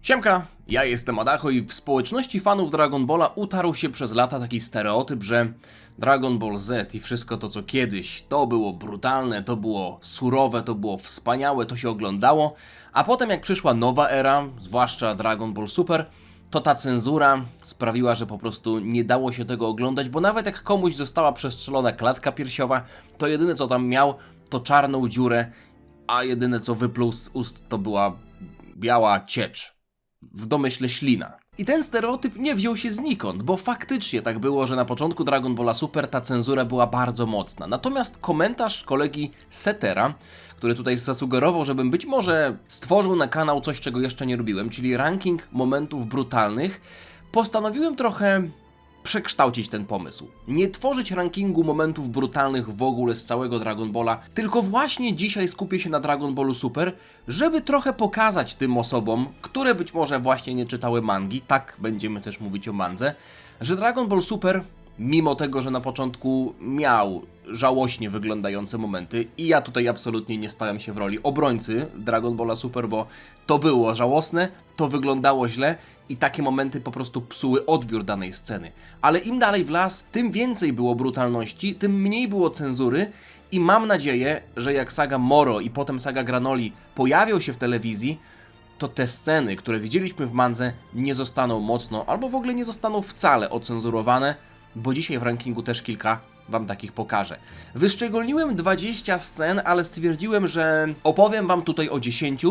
Siemka, ja jestem Adacho i w społeczności fanów Dragon Balla utarł się przez lata taki stereotyp, że Dragon Ball Z i wszystko to co kiedyś, to było brutalne, to było surowe, to było wspaniałe, to się oglądało, a potem jak przyszła nowa era, zwłaszcza Dragon Ball Super, to ta cenzura sprawiła, że po prostu nie dało się tego oglądać, bo nawet jak komuś została przestrzelona klatka piersiowa, to jedyne co tam miał, to czarną dziurę, a jedyne co wypluł z ust to była biała ciecz. W domyśle ślina. I ten stereotyp nie wziął się znikąd, bo faktycznie tak było, że na początku Dragon Balla Super ta cenzura była bardzo mocna. Natomiast komentarz kolegi Setera, który tutaj zasugerował, żebym być może stworzył na kanał coś, czego jeszcze nie robiłem, czyli ranking momentów brutalnych, postanowiłem trochę przekształcić ten pomysł. Nie tworzyć rankingu momentów brutalnych w ogóle z całego Dragon Balla, tylko właśnie dzisiaj skupię się na Dragon Ballu Super, żeby trochę pokazać tym osobom, które być może właśnie nie czytały mangi, tak będziemy też mówić o mandze, że Dragon Ball Super, mimo tego, że na początku miał żałośnie wyglądające momenty i ja tutaj absolutnie nie stałem się w roli obrońcy Dragon Balla Super, bo to było żałosne, to wyglądało źle i takie momenty po prostu psuły odbiór danej sceny. Ale im dalej w las, tym więcej było brutalności, tym mniej było cenzury i mam nadzieję, że jak saga Moro i potem saga Granoli pojawią się w telewizji, to te sceny, które widzieliśmy w mandze, nie zostaną mocno albo w ogóle nie zostaną wcale ocenzurowane, bo dzisiaj w rankingu też kilka wam takich pokażę. Wyszczególniłem 20 scen, ale stwierdziłem, że opowiem wam tutaj o 10,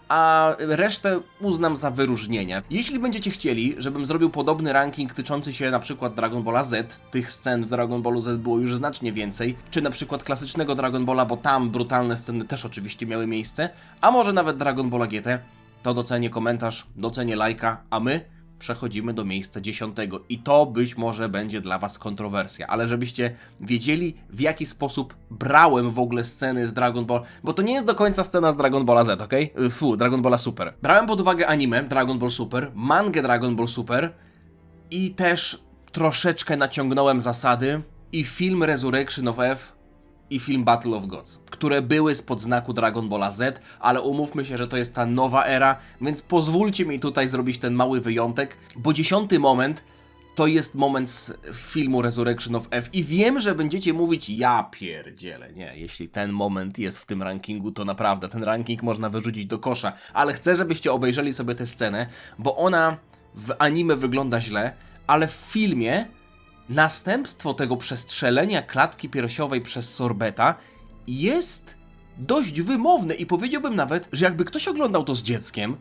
a resztę uznam za wyróżnienia. Jeśli będziecie chcieli, żebym zrobił podobny ranking tyczący się na przykład Dragon Balla Z, tych scen w Dragon Ballu Z było już znacznie więcej, czy na przykład klasycznego Dragon Balla, bo tam brutalne sceny też oczywiście miały miejsce, a może nawet Dragon Balla GT, to docenię komentarz, docenię lajka, a my przechodzimy do miejsca 10 i to być może będzie dla was kontrowersja, ale żebyście wiedzieli, w jaki sposób brałem w ogóle sceny z Dragon Ball, bo to nie jest do końca scena z Dragon Balla Z, okej? Dragon Balla Super. Brałem pod uwagę anime Dragon Ball Super, mangę Dragon Ball Super i też troszeczkę naciągnąłem zasady i film Resurrection of F i film Battle of Gods, które były spod znaku Dragon Balla Z, ale umówmy się, że to jest ta nowa era, więc pozwólcie mi tutaj zrobić ten mały wyjątek, bo 10 moment to jest moment z filmu Resurrection of F i wiem, że będziecie mówić, ja pierdzielę, nie, jeśli ten moment jest w tym rankingu, to naprawdę ten ranking można wyrzucić do kosza, ale chcę, żebyście obejrzeli sobie tę scenę, bo ona w anime wygląda źle, ale w filmie następstwo tego przestrzelenia klatki piersiowej przez Sorbeta jest dość wymowne i powiedziałbym nawet, że jakby ktoś oglądał to z dzieckiem,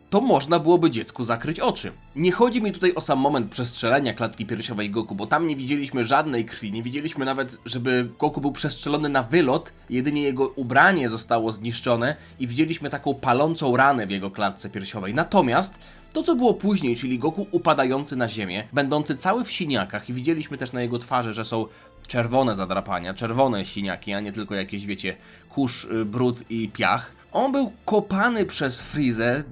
to można byłoby dziecku zakryć oczy. Nie chodzi mi tutaj o sam moment przestrzelenia klatki piersiowej Goku, bo tam nie widzieliśmy żadnej krwi, nie widzieliśmy nawet, żeby Goku był przestrzelony na wylot, jedynie jego ubranie zostało zniszczone i widzieliśmy taką palącą ranę w jego klatce piersiowej. Natomiast to, co było później, czyli Goku upadający na ziemię, będący cały w siniakach i widzieliśmy też na jego twarzy, że są czerwone zadrapania, czerwone siniaki, a nie tylko jakieś, wiecie, kurz, brud i piach. On był kopany przez Freezę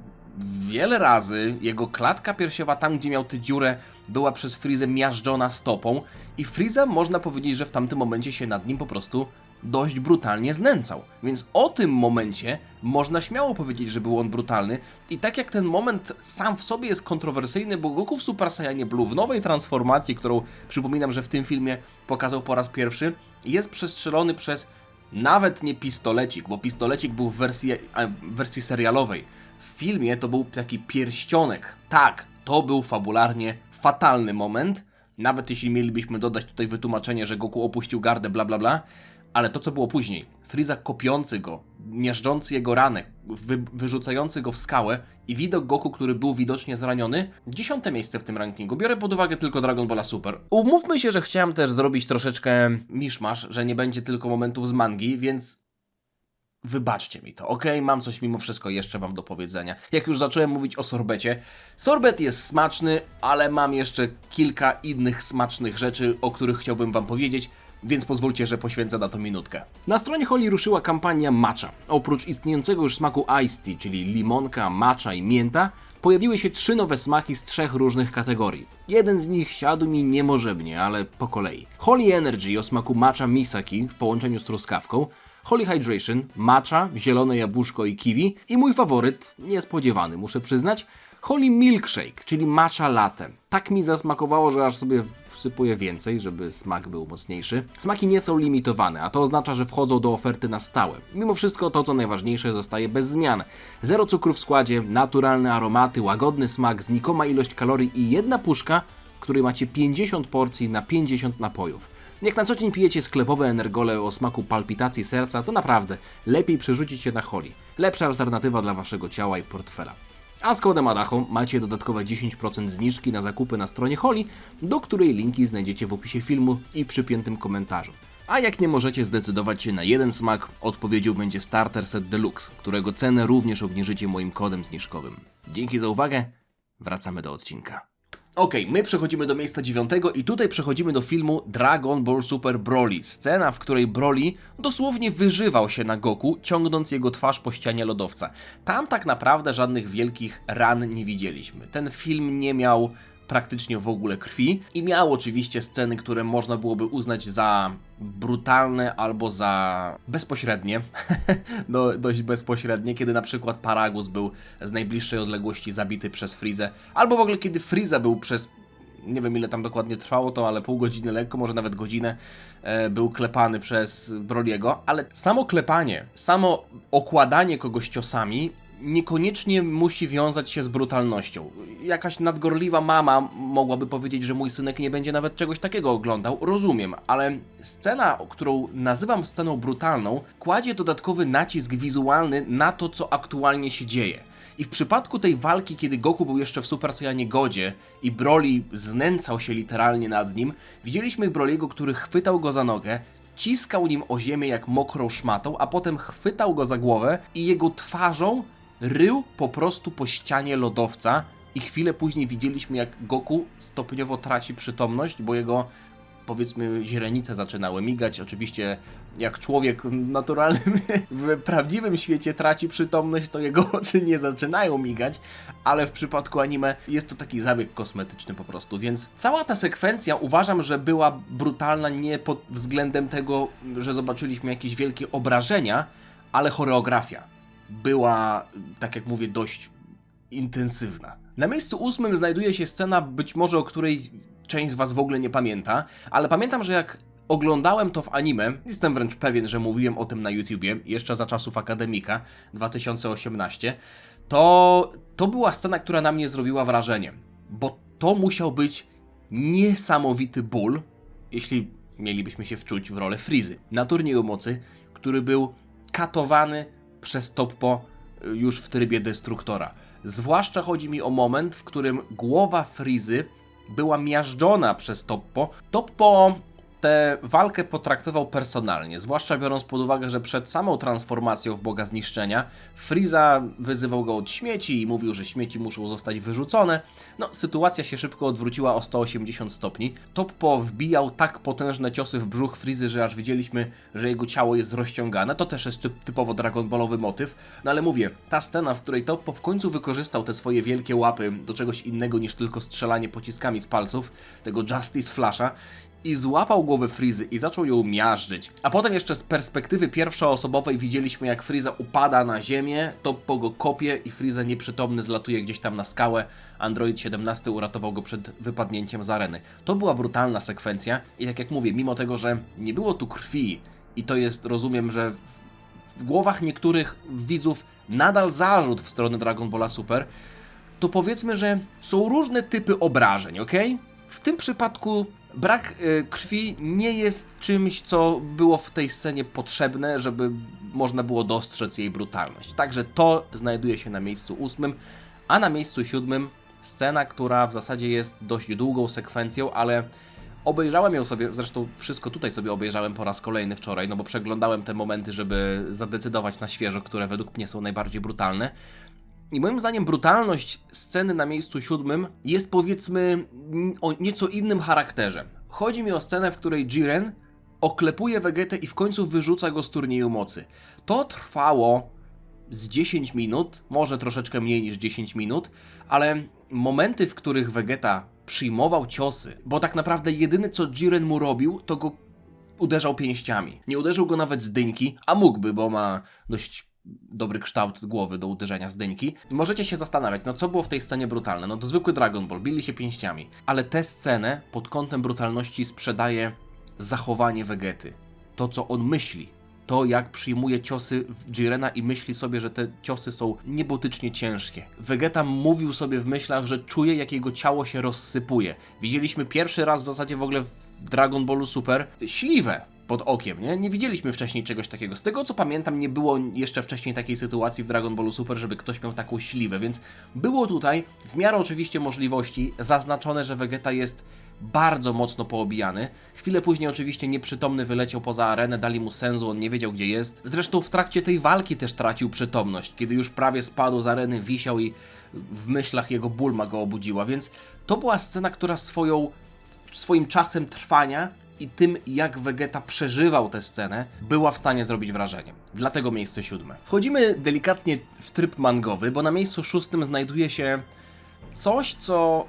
wiele razy, jego klatka piersiowa, tam gdzie miał tę dziurę, była przez Freezę miażdżona stopą i Freeza, można powiedzieć, że w tamtym momencie się nad nim po prostu dość brutalnie znęcał. Więc o tym momencie można śmiało powiedzieć, że był on brutalny i tak jak ten moment sam w sobie jest kontrowersyjny, bo Goku w Super Saiyanie Blue w nowej transformacji, którą przypominam, że w tym filmie pokazał po raz pierwszy, jest przestrzelony przez nawet nie pistolecik, bo pistolecik był w wersji serialowej. W filmie to był taki pierścionek. Tak, to był fabularnie fatalny moment, nawet jeśli mielibyśmy dodać tutaj wytłumaczenie, że Goku opuścił gardę, bla bla bla, ale to co było później, Freeza kopiący go, miażdżący jego ranę, wyrzucający go w skałę i widok Goku, który był widocznie zraniony, 10 miejsce w tym rankingu. Biorę pod uwagę tylko Dragon Balla Super. Umówmy się, że chciałem też zrobić troszeczkę miszmasz, że nie będzie tylko momentów z mangi, więc wybaczcie mi to, okej? Mam coś mimo wszystko jeszcze wam do powiedzenia. Jak już zacząłem mówić o sorbecie, sorbet jest smaczny, ale mam jeszcze kilka innych smacznych rzeczy, o których chciałbym wam powiedzieć, więc pozwólcie, że poświęcę na to minutkę. Na stronie Holi ruszyła kampania matcha. Oprócz istniejącego już smaku iced tea, czyli limonka, matcha i mięta, pojawiły się 3 nowe smaki z 3 różnych kategorii. Jeden z nich siadł mi niemożebnie, ale po kolei. Holy Energy o smaku matcha misaki w połączeniu z truskawką, Holy Hydration, matcha, zielone jabłuszko i kiwi i mój faworyt, niespodziewany muszę przyznać, Holy Milkshake, czyli matcha latte. Tak mi zasmakowało, że aż sobie wsypuję więcej, żeby smak był mocniejszy. Smaki nie są limitowane, a to oznacza, że wchodzą do oferty na stałe. Mimo wszystko to, co najważniejsze, zostaje bez zmian. Zero cukru w składzie, naturalne aromaty, łagodny smak, znikoma ilość kalorii i jedna puszka, w której macie 50 porcji na 50 napojów. Jak na co dzień pijecie sklepowe energole o smaku palpitacji serca, to naprawdę lepiej przerzucić się na Holy. Lepsza alternatywa dla waszego ciała i portfela. A z kodem ADACHO macie dodatkowe 10% zniżki na zakupy na stronie Holy, do której linki znajdziecie w opisie filmu i przypiętym komentarzu. A jak nie możecie zdecydować się na jeden smak, odpowiedzią będzie Starter Set Deluxe, którego cenę również obniżycie moim kodem zniżkowym. Dzięki za uwagę, wracamy do odcinka. Okej, my przechodzimy do miejsca 9 i tutaj przechodzimy do filmu Dragon Ball Super Broly. Scena, w której Broly dosłownie wyżywał się na Goku, ciągnąc jego twarz po ścianie lodowca. Tam tak naprawdę żadnych wielkich ran nie widzieliśmy. Ten film nie miał praktycznie w ogóle krwi i miał oczywiście sceny, które można byłoby uznać za brutalne albo za bezpośrednie, dość bezpośrednie, kiedy na przykład Paragus był z najbliższej odległości zabity przez Freezę, albo w ogóle kiedy Freeza był przez, nie wiem ile tam dokładnie trwało to, ale pół godziny lekko, może nawet godzinę, był klepany przez Broly'ego, ale samo klepanie, samo okładanie kogoś ciosami niekoniecznie musi wiązać się z brutalnością. Jakaś nadgorliwa mama mogłaby powiedzieć, że mój synek nie będzie nawet czegoś takiego oglądał, rozumiem, ale scena, którą nazywam sceną brutalną, kładzie dodatkowy nacisk wizualny na to, co aktualnie się dzieje. I w przypadku tej walki, kiedy Goku był jeszcze w Super Saiyanie Godzie i Broly znęcał się literalnie nad nim, widzieliśmy Broly'ego, który chwytał go za nogę, ciskał nim o ziemię jak mokrą szmatą, a potem chwytał go za głowę i jego twarzą rył po prostu po ścianie lodowca i chwilę później widzieliśmy, jak Goku stopniowo traci przytomność, bo jego, powiedzmy, źrenice zaczynały migać. Oczywiście jak człowiek naturalny w prawdziwym świecie traci przytomność, to jego oczy nie zaczynają migać, ale w przypadku anime jest to taki zabieg kosmetyczny po prostu, więc cała ta sekwencja uważam, że była brutalna nie pod względem tego, że zobaczyliśmy jakieś wielkie obrażenia, ale choreografia była, tak jak mówię, dość intensywna. Na miejscu 8 znajduje się scena, być może o której część z was w ogóle nie pamięta, ale pamiętam, że jak oglądałem to w anime, jestem wręcz pewien, że mówiłem o tym na YouTubie, jeszcze za czasów Akademika 2018, to była scena, która na mnie zrobiła wrażenie, bo to musiał być niesamowity ból, jeśli mielibyśmy się wczuć w rolę Freezy na turnieju mocy, który był katowany przez Toppo już w trybie destruktora. Zwłaszcza chodzi mi o moment, w którym głowa Freezy była miażdżona przez Toppo. Toppo tę walkę potraktował personalnie, zwłaszcza biorąc pod uwagę, że przed samą transformacją w Boga Zniszczenia Freeza wyzywał go od śmieci i mówił, że śmieci muszą zostać wyrzucone. No, sytuacja się szybko odwróciła o 180 stopni. Toppo wbijał tak potężne ciosy w brzuch Freezy, że aż widzieliśmy, że jego ciało jest rozciągane. To też jest typowo Dragon Ballowy motyw. No ale mówię, ta scena, w której Toppo w końcu wykorzystał te swoje wielkie łapy do czegoś innego niż tylko strzelanie pociskami z palców, tego Justice Flasha, i złapał głowę Freezy i zaczął ją miażdżyć. A potem jeszcze z perspektywy pierwszoosobowej widzieliśmy, jak Freeza upada na ziemię, Toppo go kopie i Freeza nieprzytomny zlatuje gdzieś tam na skałę. Android 17 uratował go przed wypadnięciem z areny. To była brutalna sekwencja i tak jak mówię, mimo tego, że nie było tu krwi i to jest, rozumiem, że w głowach niektórych widzów nadal zarzut w stronę Dragon Balla Super, to powiedzmy, że są różne typy obrażeń, ok? W tym przypadku brak krwi nie jest czymś, co było w tej scenie potrzebne, żeby można było dostrzec jej brutalność. Także to znajduje się na miejscu 8, a na miejscu 7 scena, która w zasadzie jest dość długą sekwencją, ale obejrzałem ją sobie, zresztą wszystko tutaj sobie obejrzałem po raz kolejny wczoraj, no bo przeglądałem te momenty, żeby zadecydować na świeżo, które według mnie są najbardziej brutalne. I moim zdaniem brutalność sceny na miejscu 7 jest, powiedzmy, o nieco innym charakterze. Chodzi mi o scenę, w której Jiren oklepuje Vegetę i w końcu wyrzuca go z turnieju mocy. To trwało z 10 minut, może troszeczkę mniej niż 10 minut, ale momenty, w których Vegeta przyjmował ciosy, bo tak naprawdę jedyne co Jiren mu robił, to go uderzał pięściami. Nie uderzył go nawet z dyńki, a mógłby, bo ma dość dobry kształt głowy do uderzenia z dyńki. Możecie się zastanawiać, no co było w tej scenie brutalne? No to zwykły Dragon Ball, bili się pięściami. Ale tę scenę pod kątem brutalności sprzedaje zachowanie Vegety. To, co on myśli. To, jak przyjmuje ciosy Jirena i myśli sobie, że te ciosy są niebotycznie ciężkie. Vegeta mówił sobie w myślach, że czuje, jak jego ciało się rozsypuje. Widzieliśmy pierwszy raz w zasadzie w ogóle w Dragon Ballu Super śliwę pod okiem, nie? Nie widzieliśmy wcześniej czegoś takiego. Z tego, co pamiętam, nie było jeszcze wcześniej takiej sytuacji w Dragon Ballu Super, żeby ktoś miał taką śliwę, więc było tutaj, w miarę oczywiście możliwości, zaznaczone, że Vegeta jest bardzo mocno poobijany. Chwilę później oczywiście nieprzytomny wyleciał poza arenę, dali mu sensu, on nie wiedział, gdzie jest. Zresztą w trakcie tej walki też tracił przytomność, kiedy już prawie spadł z areny, wisiał i w myślach jego Bulma go obudziła, więc to była scena, która swoim czasem trwania i tym, jak Vegeta przeżywał tę scenę, była w stanie zrobić wrażenie. Dlatego miejsce 7. Wchodzimy delikatnie w tryb mangowy, bo na miejscu 6 znajduje się coś, co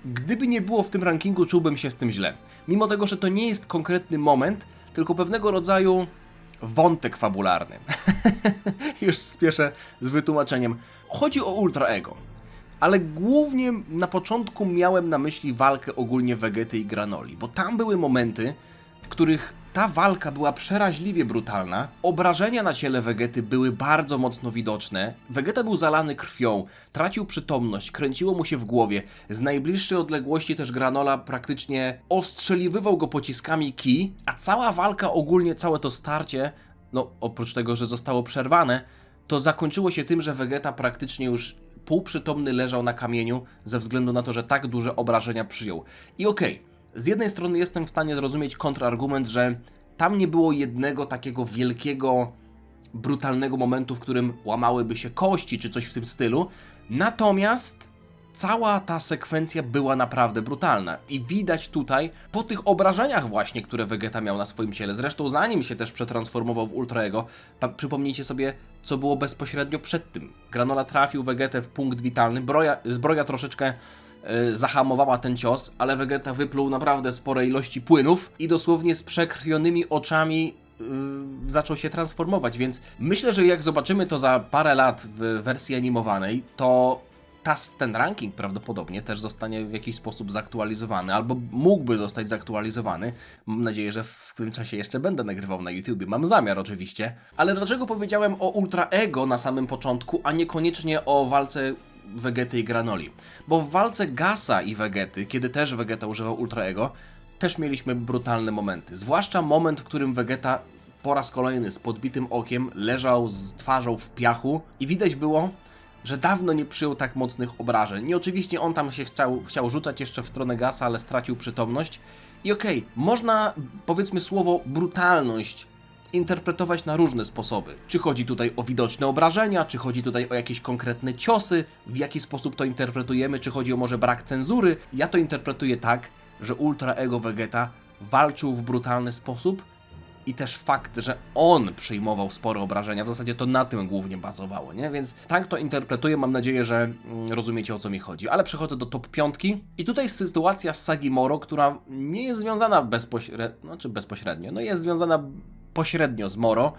gdyby nie było w tym rankingu, czułbym się z tym źle. Mimo tego, że to nie jest konkretny moment, tylko pewnego rodzaju wątek fabularny. Już spieszę z wytłumaczeniem. Chodzi o Ultra Ego. Ale głównie na początku miałem na myśli walkę ogólnie Vegety i Granoli, bo tam były momenty, w których ta walka była przeraźliwie brutalna, obrażenia na ciele Vegety były bardzo mocno widoczne, Vegeta był zalany krwią, tracił przytomność, kręciło mu się w głowie, z najbliższej odległości też Granola praktycznie ostrzeliwywał go pociskami ki, a cała walka ogólnie, całe to starcie, no oprócz tego, że zostało przerwane, to zakończyło się tym, że Vegeta praktycznie już półprzytomny leżał na kamieniu ze względu na to, że tak duże obrażenia przyjął. I okej, z jednej strony jestem w stanie zrozumieć kontrargument, że tam nie było jednego takiego wielkiego, brutalnego momentu, w którym łamałyby się kości czy coś w tym stylu, natomiast cała ta sekwencja była naprawdę brutalna i widać tutaj po tych obrażeniach właśnie, które Vegeta miał na swoim ciele. Zresztą zanim się też przetransformował w Ultra Ego, przypomnijcie sobie, co było bezpośrednio przed tym. Granola trafił Vegetę w punkt witalny, zbroja troszeczkę zahamowała ten cios, ale Vegeta wypluł naprawdę spore ilości płynów i dosłownie z przekrwionymi oczami zaczął się transformować, więc myślę, że jak zobaczymy to za parę lat w wersji animowanej, to ten ranking prawdopodobnie też zostanie w jakiś sposób zaktualizowany, albo mógłby zostać zaktualizowany. Mam nadzieję, że w tym czasie jeszcze będę nagrywał na YouTubie. Mam zamiar oczywiście. Ale dlaczego powiedziałem o Ultra Ego na samym początku, a niekoniecznie o walce Vegety i Granoli? Bo w walce Gasa i Vegety, kiedy też Vegeta używał Ultra Ego, też mieliśmy brutalne momenty. Zwłaszcza moment, w którym Vegeta po raz kolejny z podbitym okiem leżał z twarzą w piachu i widać było, że dawno nie przyjął tak mocnych obrażeń. I oczywiście on tam się chciał rzucać jeszcze w stronę Gasa, ale stracił przytomność. I okej, można, powiedzmy, słowo brutalność interpretować na różne sposoby. Czy chodzi tutaj o widoczne obrażenia, czy chodzi tutaj o jakieś konkretne ciosy, w jaki sposób to interpretujemy, czy chodzi o może brak cenzury. Ja to interpretuję tak, że Ultra Ego Vegeta walczył w brutalny sposób i też fakt, że on przyjmował spore obrażenia, w zasadzie to na tym głównie bazowało, nie? Więc tak to interpretuję, mam nadzieję, że rozumiecie, o co mi chodzi. Ale przechodzę do top 5 i tutaj jest sytuacja z Sagi Moro, która nie jest związana bezpośrednio, no jest związana pośrednio z Moro,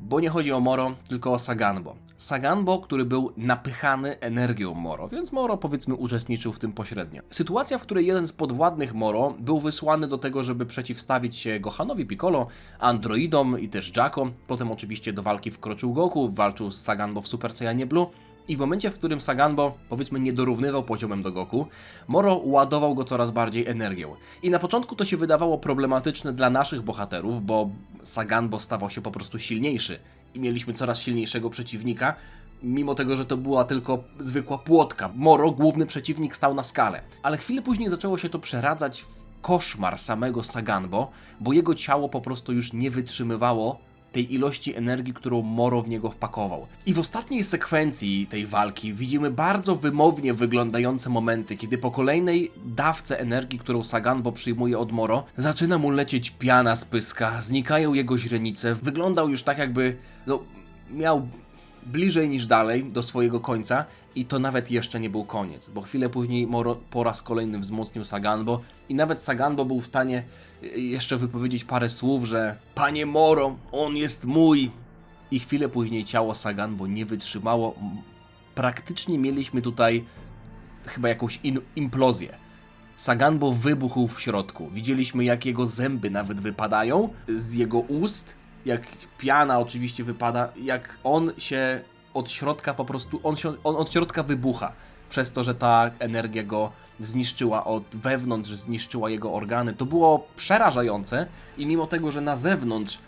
bo nie chodzi o Moro, tylko o Saganbo. Saganbo, który był napychany energią Moro, więc Moro, powiedzmy, uczestniczył w tym pośrednio. Sytuacja, w której jeden z podwładnych Moro był wysłany do tego, żeby przeciwstawić się Gohanowi, Piccolo, androidom i też Jackom. Potem oczywiście do walki wkroczył Goku, walczył z Saganbo w Super Saiyanie Blue. I w momencie, w którym Saganbo, powiedzmy, nie dorównywał poziomem do Goku, Moro ładował go coraz bardziej energią. I na początku to się wydawało problematyczne dla naszych bohaterów, bo Saganbo stawał się po prostu silniejszy i mieliśmy coraz silniejszego przeciwnika, mimo tego, że to była tylko zwykła płotka. Moro, główny przeciwnik, stał na skale. Ale chwilę później zaczęło się to przeradzać w koszmar samego Saganbo, bo jego ciało po prostu już nie wytrzymywało tej ilości energii, którą Moro w niego wpakował. I w ostatniej sekwencji tej walki widzimy bardzo wymownie wyglądające momenty, kiedy po kolejnej dawce energii, którą Saganbo przyjmuje od Moro, zaczyna mu lecieć piana z pyska, znikają jego źrenice, wyglądał już tak, jakby miał bliżej niż dalej do swojego końca I to nawet jeszcze nie był koniec, bo chwilę później Moro po raz kolejny wzmocnił Saganbo i nawet Saganbo był w stanie jeszcze wypowiedzieć parę słów, że Panie Moro, on jest mój. I chwilę później ciało Saganbo nie wytrzymało. Praktycznie mieliśmy tutaj chyba jakąś implozję. Saganbo wybuchł w środku. Widzieliśmy, jak jego zęby nawet wypadają z jego ust, jak piana oczywiście wypada, jak on się od środka po prostu, on od środka wybucha. Przez to, że ta energia go zniszczyła od wewnątrz, zniszczyła jego organy. To było przerażające i mimo tego, że na zewnątrz,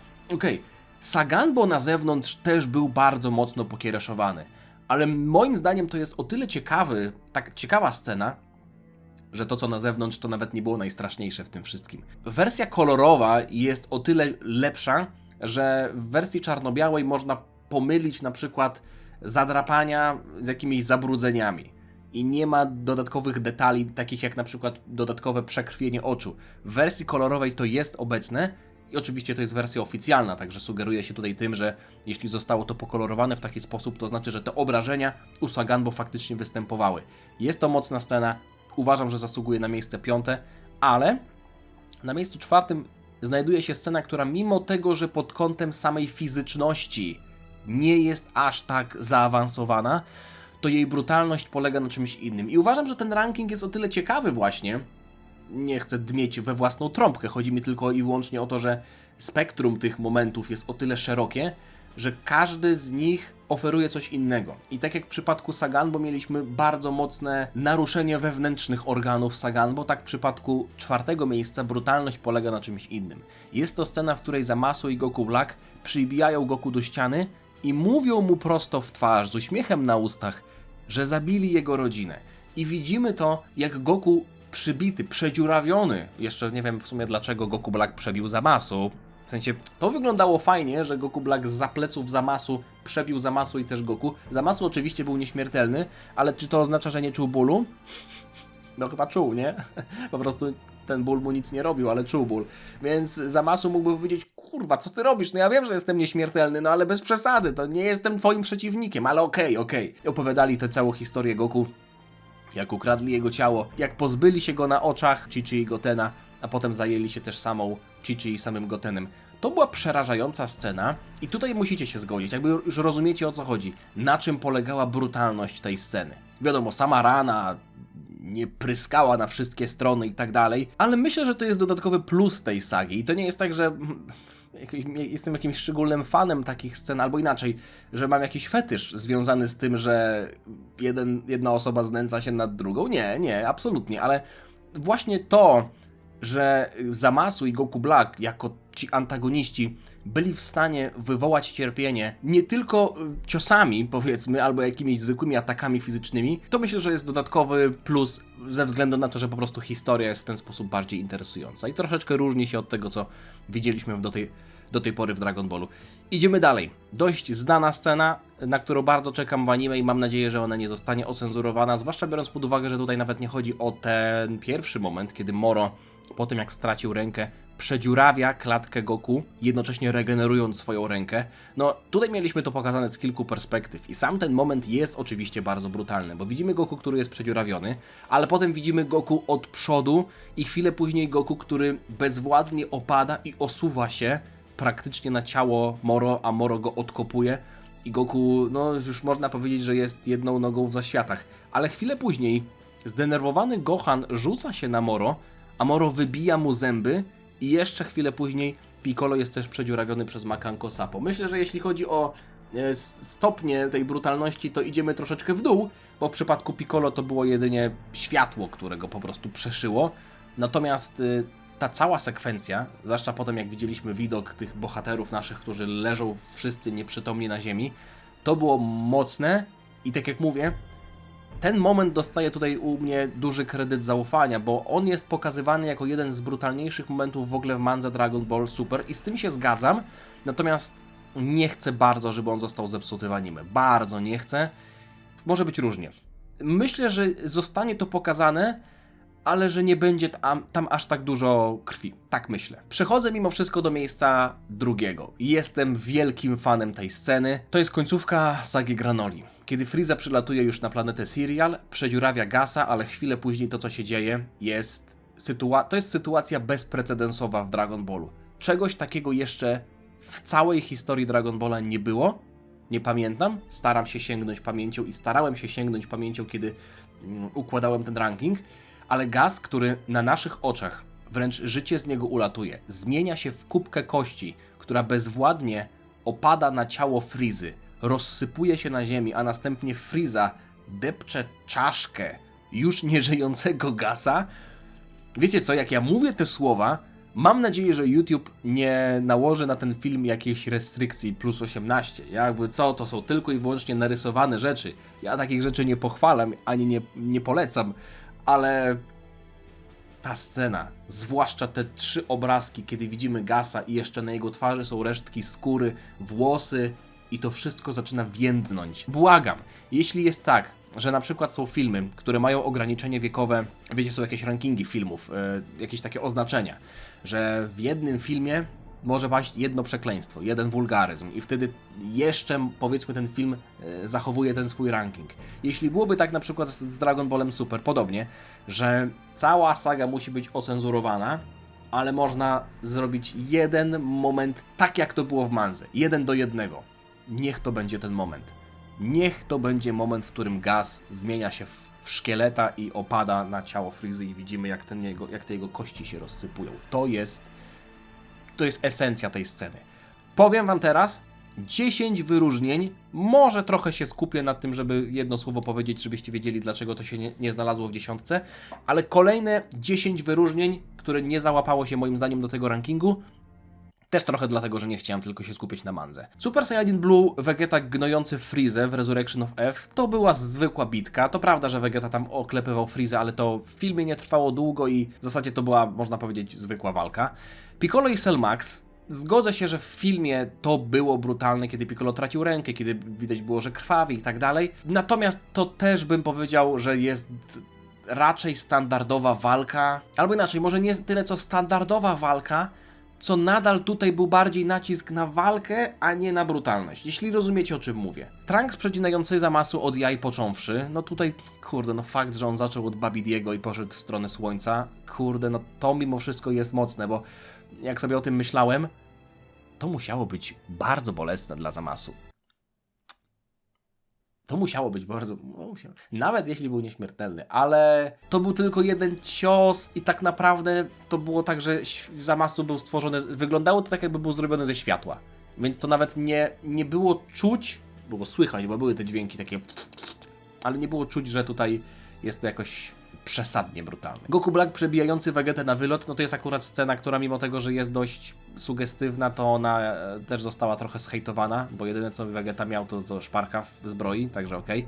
Saganbo na zewnątrz też był bardzo mocno pokiereszowany. Ale moim zdaniem to jest o tyle tak ciekawa scena, że to co na zewnątrz to nawet nie było najstraszniejsze w tym wszystkim. Wersja kolorowa jest o tyle lepsza, że w wersji czarno-białej można pomylić na przykład zadrapania z jakimiś zabrudzeniami. I nie ma dodatkowych detali, takich jak na przykład dodatkowe przekrwienie oczu. W wersji kolorowej to jest obecne i oczywiście to jest wersja oficjalna, także sugeruje się tutaj tym, że jeśli zostało to pokolorowane w taki sposób, to znaczy, że te obrażenia u Saganbo faktycznie występowały. Jest to mocna scena, uważam, że zasługuje na miejsce 5, ale na miejscu 4 znajduje się scena, która mimo tego, że pod kątem samej fizyczności nie jest aż tak zaawansowana, to jej brutalność polega na czymś innym. I uważam, że ten ranking jest o tyle ciekawy właśnie, nie chcę dmieć we własną trąbkę, chodzi mi tylko i wyłącznie o to, że spektrum tych momentów jest o tyle szerokie, że każdy z nich oferuje coś innego. I tak jak w przypadku Saganbo mieliśmy bardzo mocne naruszenie wewnętrznych organów Saganbo, tak w przypadku 4 miejsca brutalność polega na czymś innym. Jest to scena, w której Zamasu i Goku Black przybijają Goku do ściany i mówią mu prosto w twarz, z uśmiechem na ustach, że zabili jego rodzinę. I widzimy to, jak Goku przybity, przedziurawiony, jeszcze nie wiem w sumie dlaczego Goku Black przebił Zamasu, w sensie to wyglądało fajnie, że Goku Black zza pleców Zamasu przebił Zamasu i też Goku. Zamasu oczywiście był nieśmiertelny, ale czy to oznacza, że nie czuł bólu? No chyba czuł, nie? Po prostu ten ból mu nic nie robił, ale czuł ból. Więc Zamasu mógłby powiedzieć, kurwa, co ty robisz? No ja wiem, że jestem nieśmiertelny, no ale bez przesady, to nie jestem twoim przeciwnikiem, ale okej. Opowiadali tę całą historię Goku, jak ukradli jego ciało, jak pozbyli się go na oczach Chi-Chi i Gotena, a potem zajęli się też samą Chi-Chi i samym Gotenem. To była przerażająca scena i tutaj musicie się zgodzić, jakby już rozumiecie o co chodzi, na czym polegała brutalność tej sceny. Wiadomo, sama rana nie pryskała na wszystkie strony i tak dalej, ale myślę, że to jest dodatkowy plus tej sagi i to nie jest tak, że jestem jakimś szczególnym fanem takich scen, albo inaczej, że mam jakiś fetysz związany z tym, że jedna osoba znęca się nad drugą. Nie, absolutnie, ale właśnie to, że Zamasu i Goku Black jako ci antagoniści byli w stanie wywołać cierpienie nie tylko ciosami, powiedzmy, albo jakimiś zwykłymi atakami fizycznymi, to myślę, że jest dodatkowy plus ze względu na to, że po prostu historia jest w ten sposób bardziej interesująca i troszeczkę różni się od tego, co widzieliśmy do tej pory w Dragon Ballu. Idziemy dalej. Dość znana scena, na którą bardzo czekam w anime i mam nadzieję, że ona nie zostanie ocenzurowana, zwłaszcza biorąc pod uwagę, że tutaj nawet nie chodzi o ten pierwszy moment, kiedy Moro, po tym jak stracił rękę, przedziurawia klatkę Goku, jednocześnie regenerując swoją rękę. No, tutaj mieliśmy to pokazane z kilku perspektyw i sam ten moment jest oczywiście bardzo brutalny, bo widzimy Goku, który jest przedziurawiony, ale potem widzimy Goku od przodu i chwilę później Goku, który bezwładnie opada i osuwa się praktycznie na ciało Moro, a Moro go odkopuje i Goku, no już można powiedzieć, że jest jedną nogą w zaświatach. Ale chwilę później zdenerwowany Gohan rzuca się na Moro, a Moro wybija mu zęby i jeszcze chwilę później Piccolo jest też przedziurawiony przez Makanko Sapo. Myślę, że jeśli chodzi o stopnie tej brutalności, to idziemy troszeczkę w dół, bo w przypadku Piccolo to było jedynie światło, które go po prostu przeszyło. Natomiast ta cała sekwencja, zwłaszcza potem jak widzieliśmy widok tych bohaterów naszych, którzy leżą wszyscy nieprzytomni na ziemi, to było mocne i tak jak mówię, ten moment dostaje tutaj u mnie duży kredyt zaufania, bo on jest pokazywany jako jeden z brutalniejszych momentów w ogóle w mandze Dragon Ball Super i z tym się zgadzam, natomiast nie chcę bardzo, żeby on został zepsuty w anime. Bardzo nie chcę. Może być różnie. Myślę, że zostanie to pokazane, ale że nie będzie tam aż tak dużo krwi. Tak myślę. Przechodzę mimo wszystko do miejsca drugiego. Jestem wielkim fanem tej sceny. To jest końcówka sagi Granoli. Kiedy Frieza przylatuje już na planetę Serial, przedziurawia Gasa, ale chwilę później to, co się dzieje, to jest sytuacja bezprecedensowa w Dragon Ballu. Czegoś takiego jeszcze w całej historii Dragon Balla nie było. Nie pamiętam. Starałem się sięgnąć pamięcią, kiedy układałem ten ranking. Ale Gas, który na naszych oczach wręcz życie z niego ulatuje, zmienia się w kubkę kości, która bezwładnie opada na ciało Frizy, rozsypuje się na ziemi, a następnie Frieza depcze czaszkę już nieżyjącego Gasa. Wiecie co, jak ja mówię te słowa, mam nadzieję, że YouTube nie nałoży na ten film jakiejś restrykcji plus 18. Jakby co, to są tylko i wyłącznie narysowane rzeczy. Ja takich rzeczy nie pochwalam, ani nie polecam, ale ta scena, zwłaszcza te 3 obrazki, kiedy widzimy Gasa i jeszcze na jego twarzy są resztki skóry, włosy i to wszystko zaczyna więdnąć. Błagam, jeśli jest tak, że na przykład są filmy, które mają ograniczenie wiekowe, wiecie, są jakieś rankingi filmów, jakieś takie oznaczenia, że w jednym filmie może paść jedno przekleństwo, jeden wulgaryzm i wtedy jeszcze, powiedzmy, ten film zachowuje ten swój ranking. Jeśli byłoby tak na przykład z Dragon Ballem Super, podobnie, że cała saga musi być ocenzurowana, ale można zrobić jeden moment tak, jak to było w Manze, 1:1. Niech to będzie ten moment. Niech to będzie moment, w którym Gas zmienia się w szkieleta i opada na ciało Frizy i widzimy, jak te jego kości się rozsypują. To jest esencja tej sceny. Powiem wam teraz 10 wyróżnień. Może trochę się skupię nad tym, żeby jedno słowo powiedzieć, żebyście wiedzieli, dlaczego to się nie znalazło w 10, ale kolejne 10 wyróżnień, które nie załapało się moim zdaniem do tego rankingu, też trochę dlatego, że nie chciałem tylko się skupić na Mandze. Super Saiyajin Blue, Vegeta gnojący Freezę w Resurrection of F, to była zwykła bitka. To prawda, że Vegeta tam oklepywał Freezę, ale to w filmie nie trwało długo i w zasadzie to była, można powiedzieć, zwykła walka. Piccolo i Cell Max. Zgodzę się, że w filmie to było brutalne, kiedy Piccolo tracił rękę, kiedy widać było, że krwawi i tak dalej. Natomiast to też bym powiedział, że jest raczej standardowa walka, albo inaczej, może nie tyle co standardowa walka, co nadal tutaj był bardziej nacisk na walkę, a nie na brutalność. Jeśli rozumiecie, o czym mówię. Trunks przecinający Zamasu od jaj począwszy, no tutaj, kurde, no fakt, że on zaczął od Babidiego i poszedł w stronę słońca, kurde, no to mimo wszystko jest mocne, bo jak sobie o tym myślałem, to musiało być bardzo bolesne dla Zamasu. To musiało być bardzo... Nawet jeśli był nieśmiertelny, ale to był tylko jeden cios i tak naprawdę to było tak, że Zamasu był stworzony... Wyglądało to tak, jakby był zrobiony ze światła. Więc to nawet nie było czuć, było słychać, bo były te dźwięki takie... Ale nie było czuć, że tutaj jest to jakoś przesadnie brutalne. Goku Black przebijający Vegetę na wylot, no to jest akurat scena, która mimo tego, że jest dość sugestywna, to ona też została trochę zhejtowana, bo jedyne co Vegeta miał to szparka w zbroi, także okej.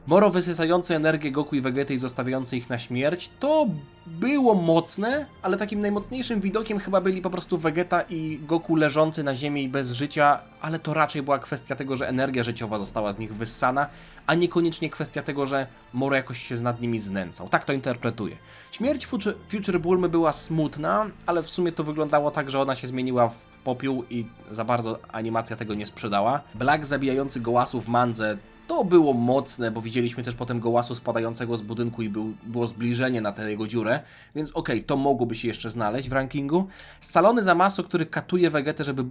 Moro wysysający energię Goku i Vegety i zostawiający ich na śmierć, to było mocne, ale takim najmocniejszym widokiem chyba byli po prostu Vegeta i Goku leżący na ziemi bez życia, ale to raczej była kwestia tego, że energia życiowa została z nich wyssana, a niekoniecznie kwestia tego, że Moro jakoś się nad nimi znęcał. Tak to interpretuję. Śmierć Future Bulmy była smutna, ale w sumie to wyglądało tak, że ona się zmieniła w popiół i za bardzo animacja tego nie sprzedała. Black zabijający Gołasu w Mandze, to było mocne, bo widzieliśmy też potem Gołasu spadającego z budynku i było zbliżenie na tę jego dziurę, więc okej, to mogłoby się jeszcze znaleźć w rankingu. Scalony Zamasu, który katuje Vegetę, żeby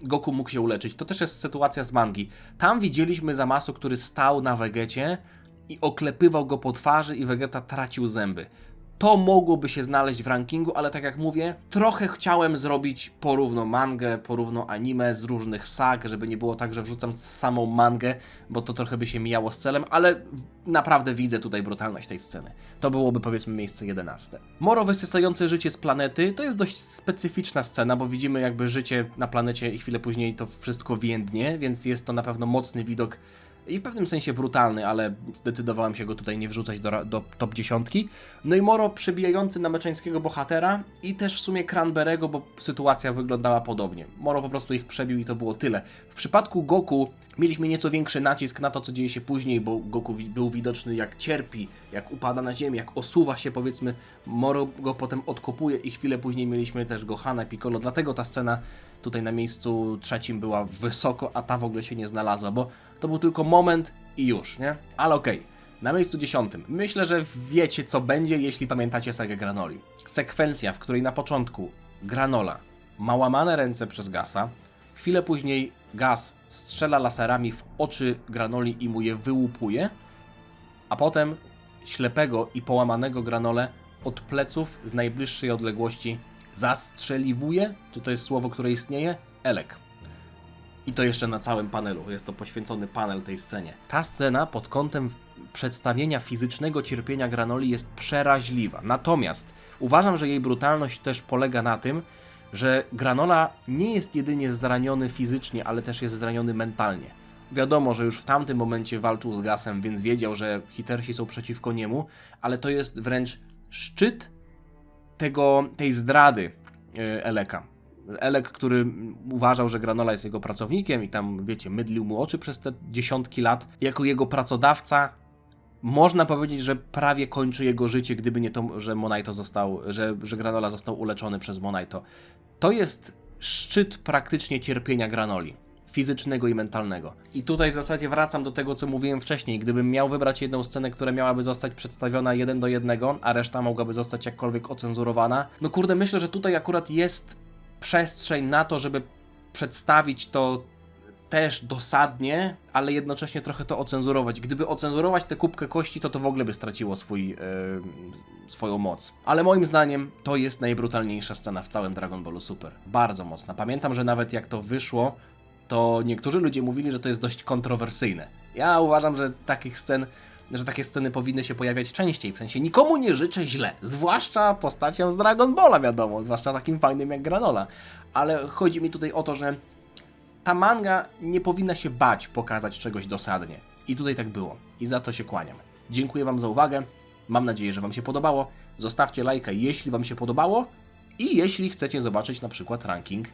Goku mógł się uleczyć. To też jest sytuacja z mangi. Tam widzieliśmy Zamasu, który stał na Vegecie i oklepywał go po twarzy i Vegeta tracił zęby. To mogłoby się znaleźć w rankingu, ale tak jak mówię, trochę chciałem zrobić porówno mangę, porówno anime z różnych sag, żeby nie było tak, że wrzucam samą mangę, bo to trochę by się mijało z celem, ale naprawdę widzę tutaj brutalność tej sceny. To byłoby, powiedzmy, miejsce 11. Moro wysysający życie z planety to jest dość specyficzna scena, bo widzimy jakby życie na planecie i chwilę później to wszystko więdnie, więc jest to na pewno mocny widok i w pewnym sensie brutalny, ale zdecydowałem się go tutaj nie wrzucać do top 10. No i Moro przebijający na meczeńskiego bohatera i też w sumie Cranberry'ego, bo sytuacja wyglądała podobnie. Moro po prostu ich przebił i to było tyle. W przypadku Goku Mieliśmy nieco większy nacisk na to, co dzieje się później, bo Goku był widoczny, jak cierpi, jak upada na ziemię, jak osuwa się, powiedzmy, Moro go potem odkopuje i chwilę później mieliśmy też Gohana, Piccolo, dlatego ta scena tutaj na miejscu trzecim była wysoko, a ta w ogóle się nie znalazła, bo to był tylko moment i już, nie? Ale okej. Na miejscu 10. Myślę, że wiecie, co będzie, jeśli pamiętacie sagę Granoli. Sekwencja, w której na początku Granola ma łamane ręce przez Gasa, chwilę później Gas strzela laserami w oczy Granoli i mu je wyłupuje, a potem ślepego i połamanego Granolę od pleców z najbliższej odległości zastrzeliwuje, czy to jest słowo, które istnieje? Elek. I to jeszcze na całym panelu, jest to poświęcony panel tej scenie. Ta scena pod kątem przedstawienia fizycznego cierpienia Granoli jest przeraźliwa. Natomiast uważam, że jej brutalność też polega na tym, że Granola nie jest jedynie zraniony fizycznie, ale też jest zraniony mentalnie. Wiadomo, że już w tamtym momencie walczył z Gasem, więc wiedział, że Hittersi są przeciwko niemu, ale to jest wręcz szczyt tej zdrady Eleka. Elek, który uważał, że Granola jest jego pracownikiem i tam, wiecie, mydlił mu oczy przez te dziesiątki lat. Jako jego pracodawca można powiedzieć, że prawie kończy jego życie, gdyby nie to, że Monaito że Granola został uleczony przez Monaito. To jest szczyt praktycznie cierpienia Granoli, fizycznego i mentalnego. I tutaj w zasadzie wracam do tego, co mówiłem wcześniej. Gdybym miał wybrać jedną scenę, która miałaby zostać przedstawiona 1:1, a reszta mogłaby zostać jakkolwiek ocenzurowana, no kurde, myślę, że tutaj akurat jest przestrzeń na to, żeby przedstawić to też dosadnie, ale jednocześnie trochę to ocenzurować. Gdyby ocenzurować tę kubkę kości, to w ogóle by straciło swoją moc. Ale moim zdaniem to jest najbrutalniejsza scena w całym Dragon Ballu Super. Bardzo mocna. Pamiętam, że nawet jak to wyszło, to niektórzy ludzie mówili, że to jest dość kontrowersyjne. Ja uważam, że takie sceny powinny się pojawiać częściej, w sensie nikomu nie życzę źle, zwłaszcza postaciom z Dragon Balla, wiadomo, zwłaszcza takim fajnym jak Granola, ale chodzi mi tutaj o to, że ta manga nie powinna się bać pokazać czegoś dosadnie. I tutaj tak było. I za to się kłaniam. Dziękuję Wam za uwagę. Mam nadzieję, że Wam się podobało. Zostawcie lajka, jeśli Wam się podobało. I jeśli chcecie zobaczyć na przykład ranking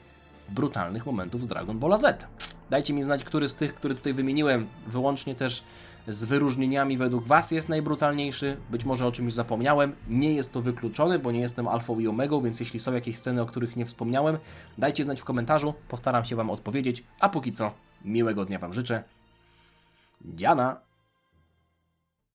brutalnych momentów z Dragon Balla Z. Dajcie mi znać, który z tych, które tutaj wymieniłem, wyłącznie też z wyróżnieniami według Was jest najbrutalniejszy. Być może o czymś zapomniałem. Nie jest to wykluczone, bo nie jestem alfą i omegą, więc jeśli są jakieś sceny, o których nie wspomniałem, dajcie znać w komentarzu. Postaram się Wam odpowiedzieć. A póki co, miłego dnia Wam życzę. Dziana!